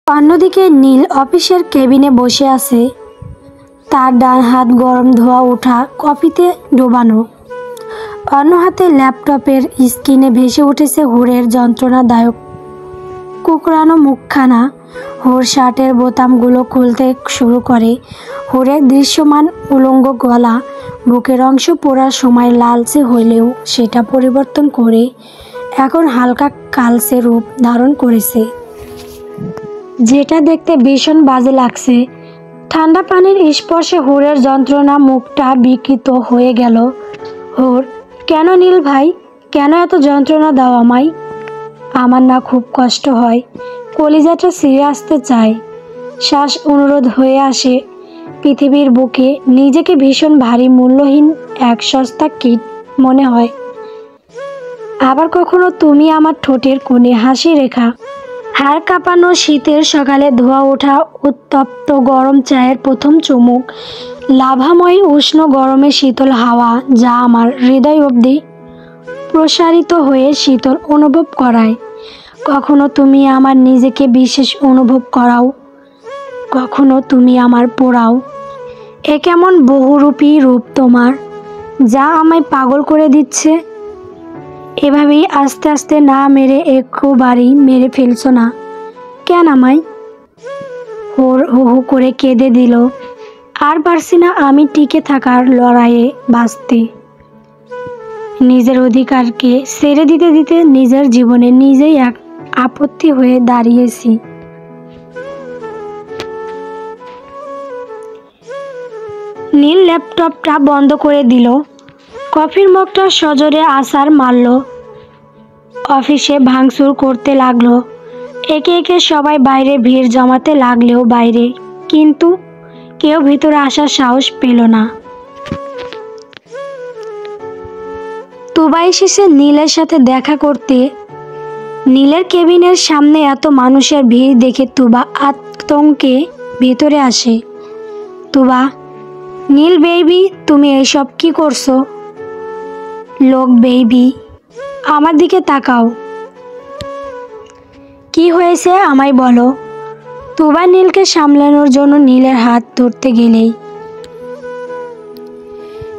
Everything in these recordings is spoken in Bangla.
অন্যদিকে নীল অফিসের কেবিনে বসে আছে, তার ডান হাত গরম ধোয়া ওঠা কফিতে ডোবানো, অন্য হাতে ল্যাপটপের স্ক্রিনে ভেসে উঠেছে হুরের যন্ত্রণাদায়ক কুকরানো মুখখানা। হুর শার্টের বোতামগুলো খুলতে শুরু করে। হুরের দৃশ্যমান উলঙ্গ গলা, বুকের অংশ পোড়ার সময় লালচে হলেও সেটা পরিবর্তন করে এখন হালকা কালচে রূপ ধারণ করেছে, যেটা দেখতে ভীষণ বাজে লাগছে। ঠান্ডা পানির স্পর্শে হুরের যন্ত্রণা মুখটা বিকৃত হয়ে গেল। হুর, কেন নীল ভাই, কেন এত যন্ত্রণা দাও আমায়? আমার না খুব কষ্ট হয়, কলিজাটা ছিঁড়ে আসতে চায়, শ্বাস অনুরোধ হয়ে আসে। পৃথিবীর বুকে নিজেকে ভীষণ ভারী, মূল্যহীন এক সস্তা কীট মনে হয়। আবার কখনো তুমি আমার ঠোঁটের কোণে হাসি রেখা, হাড় কাঁপানো শীতের সকালে ধোয়া ওঠা উত্তপ্ত গরম চায়ের প্রথম চুমুক, লাভাময় উষ্ণ গরমে শীতল হাওয়া যা আমার হৃদয় অবধি প্রসারিত হয়ে শীতল অনুভব করায়। কখনো তুমি আমার নিজেকে বিশেষ অনুভব করাও, কখনো তুমি আমার পোড়াও। এ কেমন বহুরূপী রূপ তোমার, যা আমায় পাগল করে দিচ্ছে। এভাবেই আস্তে আস্তে না মেরে একেবারেই মেরে ফেলছো না কেন আমায়? হুর হু হু করে কেঁদে দিল। আর পারছি না আমি টিকে থাকার লড়াইয়ে বাঁচতে। নিজের অধিকারকে ছেড়ে দিতে দিতে নিজের জীবনে নিজেই এক আপত্তি হয়ে দাঁড়িয়েছি। নীল ল্যাপটপটা বন্ধ করে দিল, কফির মগটা সজোরে আছাড় মারল, অফিসে ভাঙচুর করতে লাগলো। একে একে সবাই বাইরে ভিড় জমাতে লাগলেও বাইরে কিন্তু কেউ ভিতরে আসার সাহস পেল না। তুবা এসেছে নীলের সাথে দেখা করতে। নীলের কেবিনের সামনে এত মানুষের ভিড় দেখে তুবা আতঙ্কে ভেতরে আসে। তুবা, নীল বেবি, তুমি এইসব কি করছো? লোক বেবি, আমার দিকে তাকাও, কি হয়েছে আমায় বলো। তুবা নীলকে সামলানোর জন্য নীলের হাত ধরতে গেলেই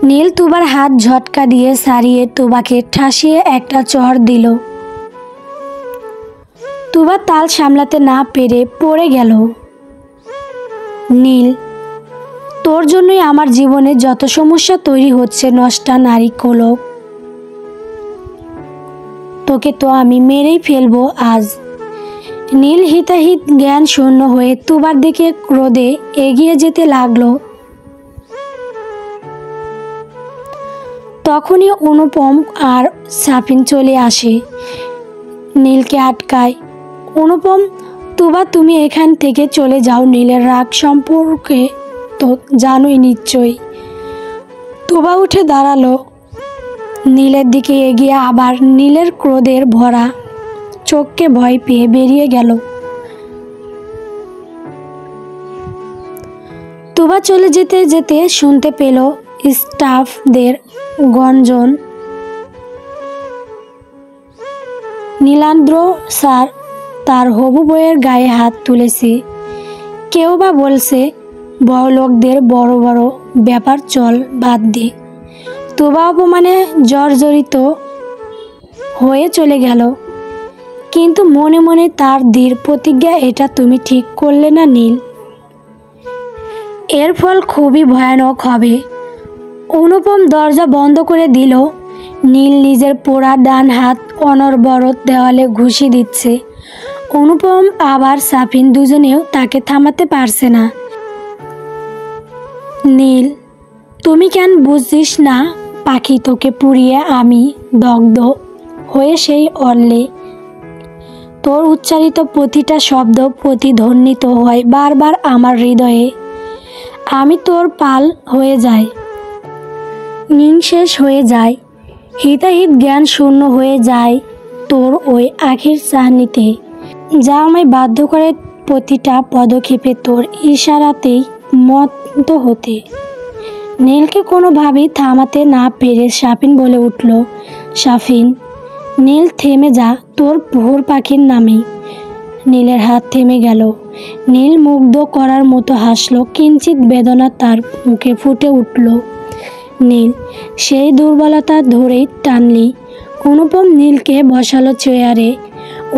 নীল তুবার হাত ঝটকা দিয়ে সারিয়ে তুবাকে ঠাসিয়ে একটা চড় দিল। তুবা তাল সামলাতে না পেরে পড়ে গেল। নীল, তোর জন্যই আমার জীবনে যত সমস্যা তৈরি হচ্ছে নষ্টা নারী কলক। তোকে তো আমি মেরেই ফেলবো আজ। নীল হিতাহিত জ্ঞান শূন্য হয়ে তুবার দিকে ক্রোধে এগিয়ে যেতে লাগলো। তখনই অনুপম আর সাফিন চলে আসে, নীলকে আটকায়। অনুপম, তুবা তুমি এখান থেকে চলে যাও, নীলের রাগ সম্পর্কে তো জানোই নিশ্চয়ই। তুবা উঠে দাঁড়ালো, নীলের দিকে এগিয়ে আবার নীলের ক্রোধের ভরা চোখকে ভয় পেয়ে বেরিয়ে গেল। তুবা চলে যেতে যেতে শুনতে পেল স্টাফদের গঞ্জন। নীলান্দ্র স্যার তার হবু বউয়ের গায়ে হাত তুলেছে, কেউ বা বলছে বড়লোকদের বড় বড় ব্যাপার চল বাদ দে। তুবা অপমানে জর্জরিত হয়ে চলে গেল, কিন্তু মনে মনে তার দৃঢ় প্রতিজ্ঞা, এটা তুমি ঠিক করলে না নীল, এর ফল খুবই ভয়ানক হবে। অনুপম দরজা বন্ধ করে দিল। নীল নিজের পোড়া ডান হাত অনবরত দেওয়ালে ঘুষি দিচ্ছে। অনুপম আবার সাফিন দুজনেও তাকে থামাতে পারছে না। নীল, তুমি কেন বুঝছিস না পাখি, তোকে পুড়িয়ে আমি দগ্ধ হয়ে সেই অল্লে তোর উচ্চারিত প্রতিটা শব্দ প্রতিধ্বনিত হয় বারবার আমার হৃদয়ে। আমি তোর পাল হয়ে যাই, নিঃশেষ হয়ে যায়, হিতাহিত জ্ঞান শূন্য হয়ে যায় তোর ওই আখির চাহনিতে, যা আমায় বাধ্য করে প্রতিটা পদক্ষেপে তোর ইশারাতেই মত্ত হতে। নীলকে কোনোভাবেই থামাতে না পেরে সাফিন বলে উঠল, সাফিন, নীল থেমে যা, তোর ভোর পাখির নামে নীলের হাত থেমে গেল। নীল মুগ্ধ করার মতো হাসল, কিঞ্চিত বেদনা তার মুখে ফুটে উঠল। নীল, সেই দুর্বলতা ধরেই টানলি। অনুপম নীলকে বসালো চেয়ারে।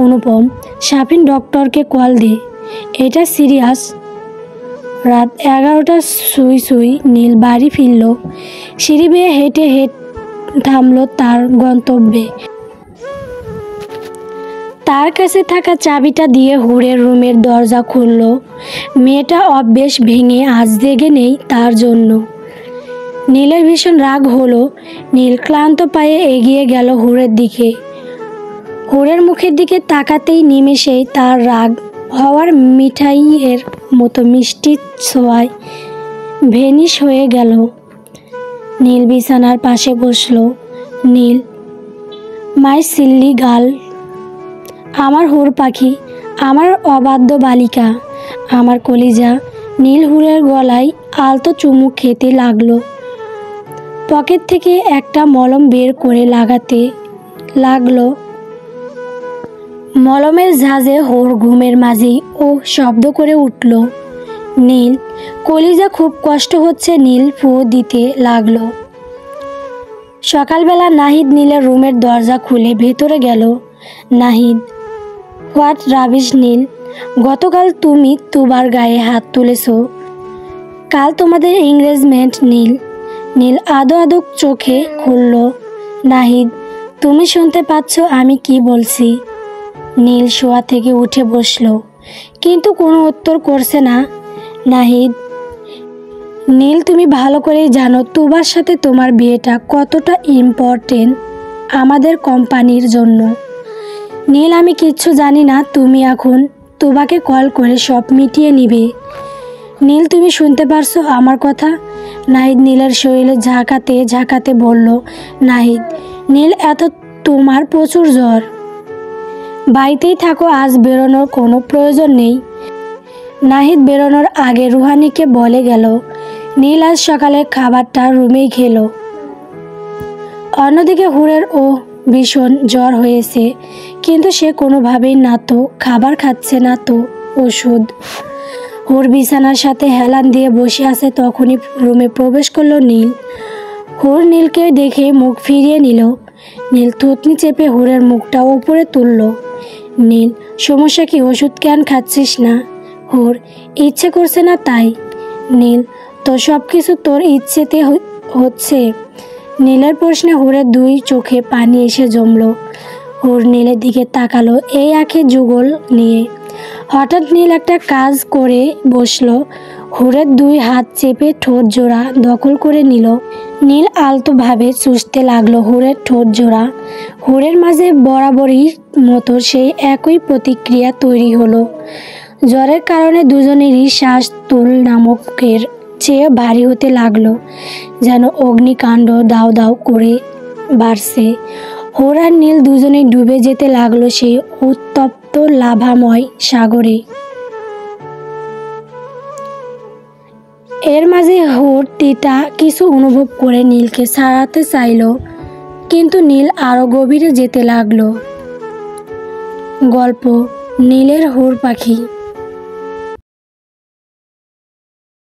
অনুপম, সাফিন ডক্টরকে কল দে, এটা সিরিয়াস। রাত 11টা সুই সুই নীল বাড়ি ফিরল। সিঁড়ি বেয়ে হেঁটে থামল তার গন্তব্যে। তার কাছে থাকা চাবিটা দিয়ে হুড়ের রুমের দরজা খুলল। মেয়েটা অভ্যেস ভেঙে আজ জেগে নেই তার জন্য। নীলের ভীষণ রাগ হলো। নীল ক্লান্ত পায়ে এগিয়ে গেল হুড়ের দিকে। হুড়ের মুখের দিকে তাকাতেই নিমেষেই তার রাগ হওয়ার মিঠাইয়ের মতো মিষ্টি ছোঁয়ায় ভেনিশ হয়ে গেল। নীল বিছানার পাশে বসল। নীল, মাই সিল্লি গার্ল, আমার হুড় পাখি, আমার অবাধ্য বালিকা, আমার কলিজা। নীল হুড়ের গলায় আলতো চুমু খেতে লাগলো। পকেট থেকে একটা মলম বের করে লাগাতে লাগলো। মলমের ঝাঁজে হুড় ঘুমের মাঝেই ও শব্দ করে উঠল। নীল, কলিজা খুব কষ্ট হচ্ছে। নীল ফু দিতে লাগলো। সকালবেলা নাহিদ নীলের রুমের দরজা খুলে ভেতরে গেল। নাহিদ, হোয়াট রাবিশ নীল, গতকাল তুমি তুবার গায়ে হাত তুলেছ, কাল তোমাদের এঙ্গেজমেন্ট। নীল নীল আদো আদো চোখে খুলল। নাহিদ, তুমি শুনতে পাচ্ছ আমি কি বলছি? নীল শোয়া থেকে উঠে বসল, কিন্তু কোনো উত্তর করছে না। নাহিদ, নীল, তুমি ভালো করেই জানো তুবার সাথে তোমার বিয়েটা কতটা ইম্পর্টেন্ট আমাদের কোম্পানির জন্য। নীল, আমি কিচ্ছু জানি না। তুমি এখন তুবাকে কল করে সব মিটিয়ে নিবে। নীল, তুমি শুনতে পারছো আমার কথা? নাহিদ নীলের শরীরে ঝাঁকাতে ঝাঁকাতে বলল। নাহিদ, নীল, এত তোমার প্রচুর জ্বর, বাড়িতেই থাকো, আজ বেরোনোর কোনো প্রয়োজন নেই। নাহিদ বেরোনোর আগে রুহানিকে বলে গেল। নীল আজ সকালের খাবারটা রুমেই খেলো। অন্যদিকে হুড়ের ভীষণ জ্বর হয়েছে, কিন্তু সে কোনোভাবেই না তো খাবার খাচ্ছে না তো ওষুধ। হুড় বিছানার সাথে হেলান দিয়ে বসে আছে, তখনই রুমে প্রবেশ করলো নীল। হুড় নীলকে দেখে মুখ ফিরিয়ে নিল। নীল থুতনি চেপে হুড়ের মুখটা উপরে তুলল। নীল, সমস্যা কি? ওষুধ কেন খাচ্ছিস না? হুড়, ইচ্ছে করছে না তাই। নীল, তো সব কিছু তোর ইচ্ছেতে হচ্ছে? নীলের প্রশ্নে হুড়ের দুই চোখে পানি এসে জমল। হুড় নীলের দিকে তাকালো এই আঁখে যুগল নিয়ে। হঠাৎ নীল একটা কাজ করে বসলো। হুড়ের দুই হাত চেপে ঠোঁট জোড়া দখল করে নিল। নীল আলতোভাবে চুষতে লাগলো হুড়ের ঠোঁট জোড়া। হুড়ের মাঝে বরাবরই মতো সেই একই প্রতিক্রিয়া তৈরি হলো। জ্বরের কারণে দুজনেরই শ্বাস তুল নামকের চেয়ে ভারী হতে লাগলো, যেন অগ্নিকাণ্ড দাউ দাউ করে বাড়ছে। হুড় আর নীল দুজনেই ডুবে যেতে লাগলো সেই উত্তপ্ত লাভাময় সাগরে। এর মাঝে হুড় তিতা কিছু অনুভব করে নীলকে ছাড়াতে চাইল, কিন্তু নীল আরো গভীরে যেতে লাগলো। গল্প নীলের হুড় পাখি।